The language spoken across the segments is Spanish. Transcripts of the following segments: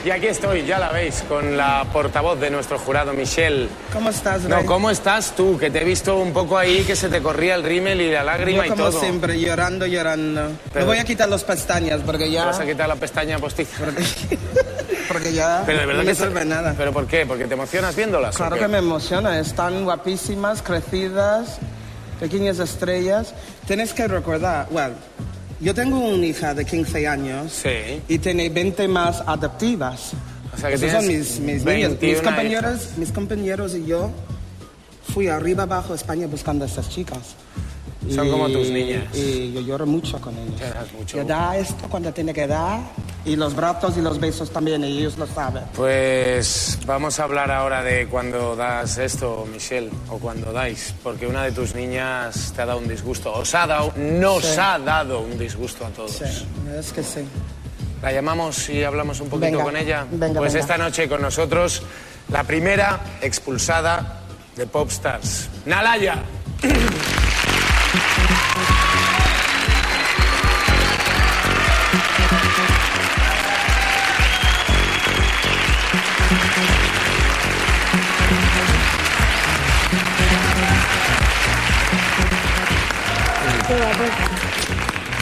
Y aquí estoy, ya la veis, con la portavoz de nuestro jurado, Michelle. ¿Cómo estás, Rey? No, ¿cómo estás tú? Que te he visto un poco ahí, que se te corría el rímel y la lágrima Yo y todo. como siempre, llorando. Me voy a quitar las pestañas porque ya... ¿Te vas a quitar la pestaña postiza? Porque ya Pero de verdad no me que sirve nada. ¿Pero por qué? ¿Porque te emocionas viéndolas? Claro que me emociona. Están guapísimas, crecidas, pequeñas estrellas. Tienes que recordar... Bueno, yo tengo una hija de 15 años. Sí. Y tiene 20 más adoptivas. O sea que Esos son mis niños. 21 Mis compañeros y yo fui arriba abajo a España buscando a estas chicas. Son como tus niñas. Y yo lloro mucho con ellos. Lloras mucho. Yo da esto cuando tiene que dar. Y los brazos y los besos también, y ellos lo saben. Pues vamos a hablar ahora de cuando das esto, Michelle, o cuando dais, porque una de tus niñas te ha dado un disgusto. Nos ha dado un disgusto a todos. Sí, es que sí. La llamamos y hablamos un poquito Venga, con ella. venga, Pues venga. esta noche con nosotros, la primera expulsada de Popstars, Nalaya.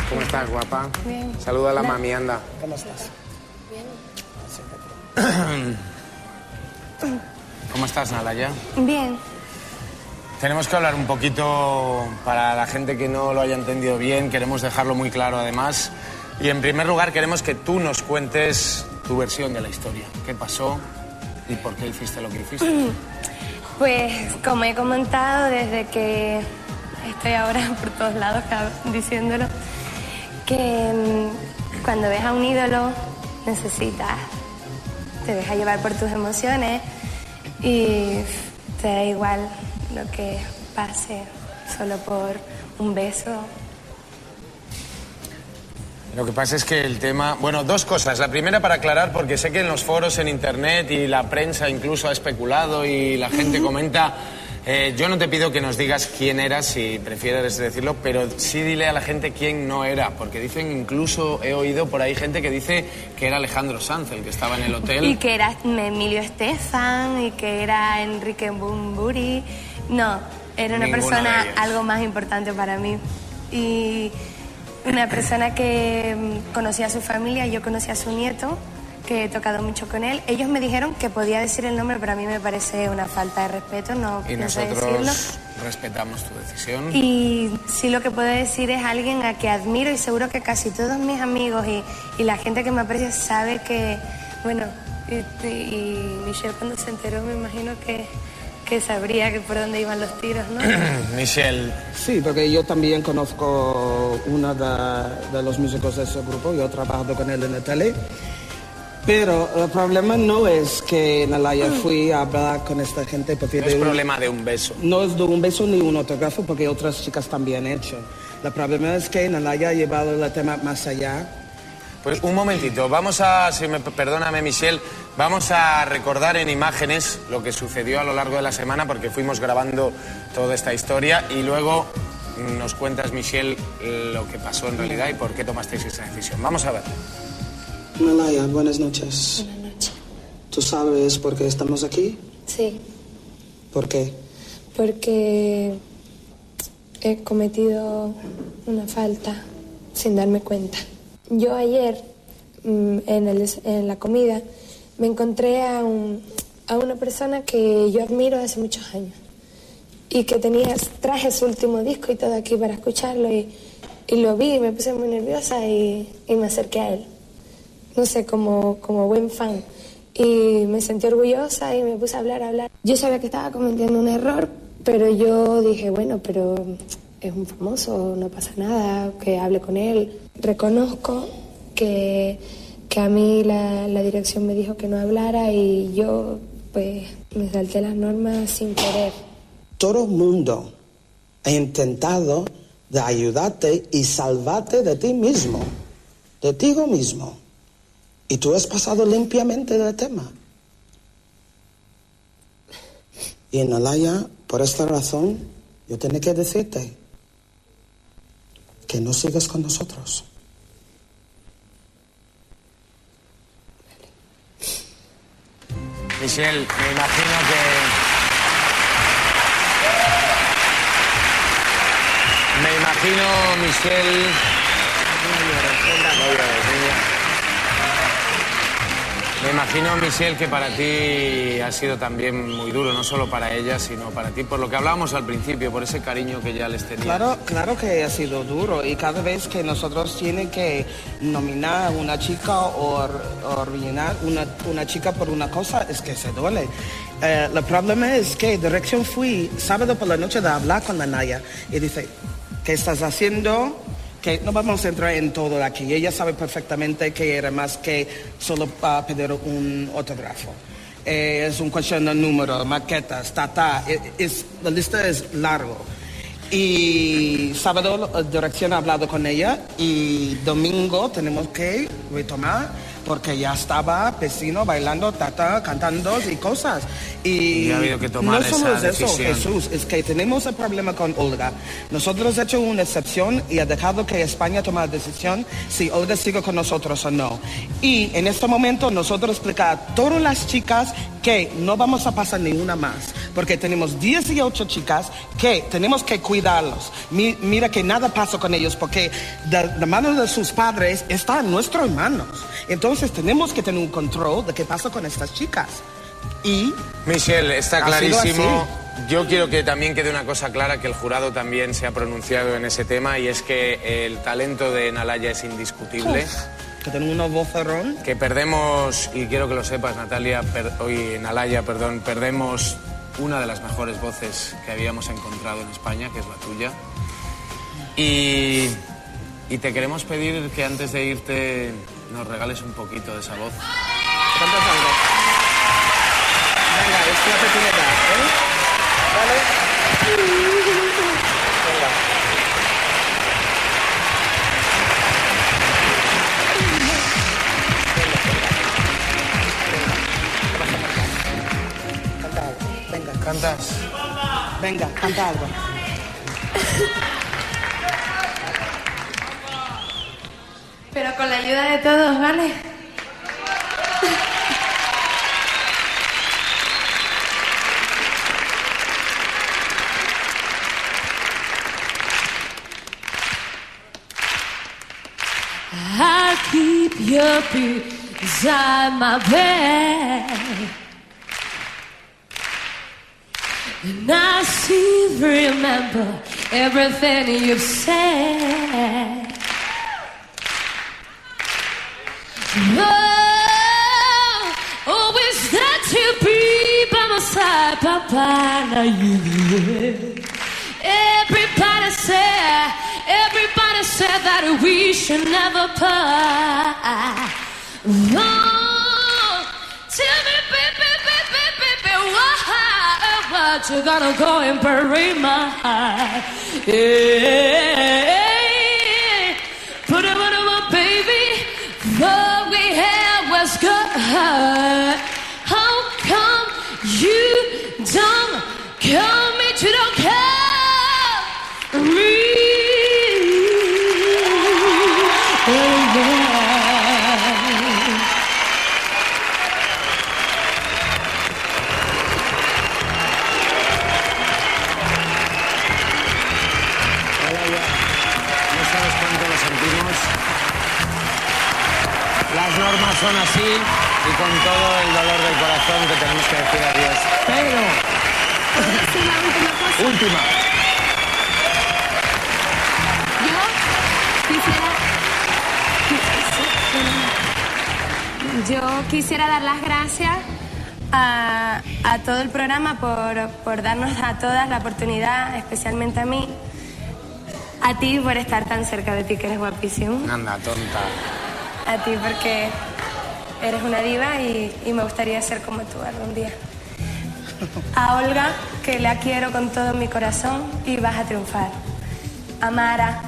¿Cómo estás, guapa? Bien. Saluda a la mami, anda. ¿Cómo estás? ¿Cómo estás, Nalaya? Bien. Tenemos que hablar un poquito, para la gente que no lo haya entendido bien, queremos dejarlo muy claro además. Y en primer lugar queremos que tú nos cuentes tu versión de la historia. ¿Qué pasó y por qué hiciste lo que hiciste? Pues como he comentado desde que estoy ahora por todos lados diciéndolo, que cuando ves a un ídolo te deja llevar por tus emociones y te da igual lo que pase solo por un beso. Lo que pasa es que el tema... Bueno, dos cosas. La primera para aclarar, porque sé que en los foros, en internet y la prensa incluso ha especulado y la gente comenta... yo no te pido que nos digas quién eras, si prefieres decirlo, pero sí dile a la gente quién no era, porque dicen, incluso he oído por ahí gente que dice que era Alejandro Sanz, el que estaba en el hotel. Y que era Emilio Estefan y que era Enrique Bumburi. No, era una Ninguna persona de ellas. algo más importante para mí. Y una persona que conocía a su familia, yo conocía a su nieto, que he tocado mucho con él. Ellos me dijeron que podía decir el nombre, pero a mí me parece una falta de respeto, no Y pienso nosotros decirlo. respetamos tu decisión. Y sí, lo que puedo decir es alguien a que admiro y seguro que casi todos mis amigos y la gente que me aprecia sabe que, bueno, y Michelle cuando se enteró me imagino que sabría que por dónde iban los tiros, ¿no? Michelle, Sí, porque yo también conozco uno de los músicos de ese grupo. Yo he trabajado con él en la tele. Pero el problema no es que Nalaya fui a hablar con esta gente porque no es problema de un beso. no es de un beso ni un autógrafo porque otras chicas también han hecho. El problema es que Nalaya ha llevado el tema más allá. Pues un momentito, perdóname Michelle, vamos a recordar en imágenes lo que sucedió a lo largo de la semana porque fuimos grabando toda esta historia y luego nos cuentas, Michelle, lo que pasó en realidad y por qué tomasteis esa decisión. Vamos a ver. Nalaya, buenas noches. Buenas noches. ¿Tú sabes por qué estamos aquí? Sí, ¿Por qué? porque he cometido una falta sin darme cuenta. Yo ayer, en la comida, me encontré a una persona que yo admiro hace muchos años y que traje su último disco y todo aquí para escucharlo y lo vi y me puse muy nerviosa y me acerqué a él. No sé, como buen fan. Y me sentí orgullosa y me puse a hablar. Yo sabía que estaba cometiendo un error, pero yo dije, bueno, pero es un famoso, no pasa nada, que hable con él. Reconozco que a mí la dirección me dijo que no hablara y yo, pues, me salté las normas sin querer. Todo el mundo ha intentado de ayudarte y salvarte de ti mismo, de ti mismo. Y tú has pasado limpiamente del tema. Y Nalaya, por esta razón, yo tengo que decirte que no sigas con nosotros. Michelle, me imagino Michelle... Me imagino, Michelle, que para ti ha sido también muy duro, no solo para ella, sino para ti, por lo que hablábamos al principio, por ese cariño que ya les tenías. Claro que ha sido duro, y cada vez que nosotros tienen que nominar a una chica o rellenar una chica por una cosa, es que se duele. El problema es que dirección fui sábado por la noche de hablar con la Naya y dice, ¿qué estás haciendo? Que no vamos a entrar en todo aquí. Ella sabe perfectamente que era más que solo pedir un autógrafo. Es una cuestión de número, maquetas, la lista es largo. Y sábado la dirección ha hablado con ella y domingo tenemos que retomar porque ya estaba vecino bailando, cantando y cosas. Y ha habido que tomar no solo es eso, decisión. Jesús, es que tenemos el problema con Olga. Nosotros hemos hecho una excepción y ha dejado que España tome la decisión si Olga sigue con nosotros o no. Y en este momento nosotros explicamos a todas las chicas que no vamos a pasar ninguna más, porque tenemos 18 chicas que tenemos que cuidarlos. Mira que nada pasa con ellos, porque de manos de sus padres está en nuestras manos. Entonces tenemos que tener un control de qué pasa con estas chicas. Y Michelle, está clarísimo. Yo quiero que también quede una cosa clara, que el jurado también se ha pronunciado en ese tema, y es que el talento de Nalaya es indiscutible. Que tenemos una vocerrón. Que perdemos, y quiero que lo sepas, Nalaya, perdemos una de las mejores voces que habíamos encontrado en España, que es la tuya. Y te queremos pedir que antes de irte nos regales un poquito de esa voz. ¿Cuántas algo? Venga, es la oportunidad, ¿eh? ¿Vale? Venga. Canta algo. Venga. ¿Cantas? Venga, canta algo. Pero con la ayuda de todos, ¿vale? I'll keep you beside my bed, and I still remember everything you've said. Oh, always there to be by my side, Papa. Now you, everybody said that we should never part. Oh, tell me, baby, what you gonna go and bury my heart? Yeah, put it on, baby. What we had was good. How come you don't call me to don't care me? Las normas son así, y con todo el dolor del corazón que tenemos que decir adiós. Pero... última. Yo quisiera dar las gracias a todo el programa por darnos a todas la oportunidad, especialmente a mí, a ti por estar tan cerca de ti, que eres guapísimo. Anda, tonta. A ti porque eres una diva y me gustaría ser como tú algún día. A Olga, que la quiero con todo mi corazón y vas a triunfar. A Mara,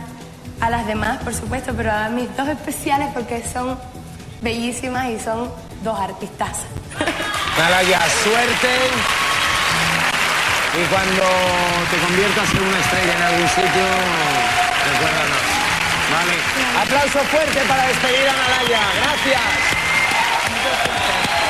a las demás, por supuesto, pero a mis dos especiales porque son bellísimas y son dos artistas. Nalaya, suerte. Y cuando te conviertas en una estrella en algún sitio, recuérdanos. Vale. Aplauso fuerte para despedir a Nalaya. Gracias.